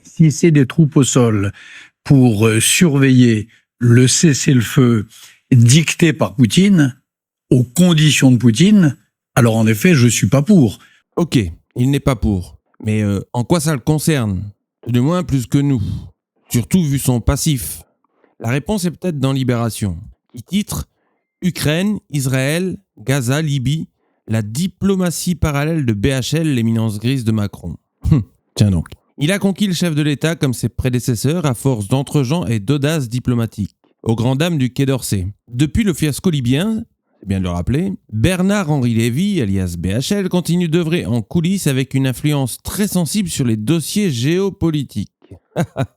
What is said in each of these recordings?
Si c'est des troupes au sol pour surveiller le cessez-le-feu dicté par Poutine, aux conditions de Poutine, alors en effet, je suis pas pour. Ok, il n'est pas pour. Mais en quoi ça le concerne ? Du moins plus que nous. Surtout vu son passif. La réponse est peut-être dans Libération, qui titre « Ukraine, Israël, Gaza, Libye, la diplomatie parallèle de BHL, l'éminence grise de Macron ». Tiens donc. Il a conquis le chef de l'État comme ses prédécesseurs à force d'entre-gens et d'audace diplomatique, aux grandes dames du Quai d'Orsay. Depuis le fiasco libyen, c'est bien de le rappeler, Bernard-Henri Lévy, alias BHL, continue d'œuvrer en coulisses avec une influence très sensible sur les dossiers géopolitiques.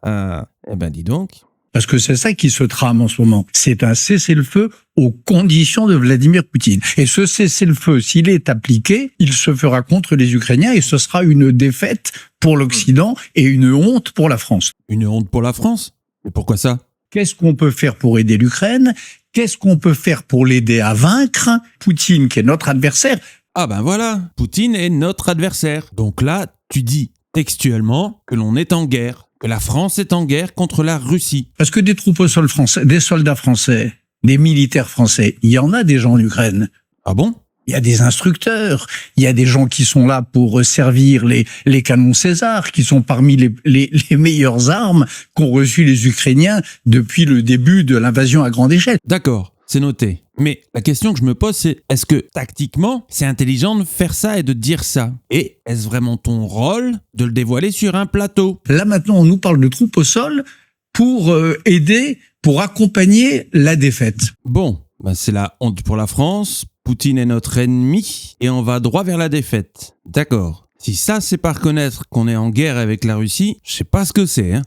Eh ben dis donc. Parce que c'est ça qui se trame en ce moment. C'est un cessez-le-feu aux conditions de Vladimir Poutine. Et ce cessez-le-feu, s'il est appliqué, il se fera contre les Ukrainiens et ce sera une défaite pour l'Occident et une honte pour la France. Une honte pour la France ? Mais pourquoi ça ? Qu'est-ce qu'on peut faire pour aider l'Ukraine ? Qu'est-ce qu'on peut faire pour l'aider à vaincre Poutine, qui est notre adversaire ? Ah ben voilà, Poutine est notre adversaire. Donc là, tu dis textuellement que l'on est en guerre, que la France est en guerre contre la Russie. Parce que des troupes au sol français, des soldats français, des militaires français, il y en a des gens en Ukraine. Ah bon ? Il y a des instructeurs, il y a des gens qui sont là pour servir les canons César, qui sont parmi les meilleures armes qu'ont reçues les Ukrainiens depuis le début de l'invasion à grande échelle. D'accord, c'est noté. Mais la question que je me pose, c'est est-ce que tactiquement, c'est intelligent de faire ça et de dire ça ? Et est-ce vraiment ton rôle de le dévoiler sur un plateau ? Là maintenant, on nous parle de troupes au sol pour aider, pour accompagner la défaite. Bon, ben c'est la honte pour la France. Poutine est notre ennemi et on va droit vers la défaite. D'accord. Si ça, c'est pas reconnaître qu'on est en guerre avec la Russie, je sais pas ce que c'est, hein.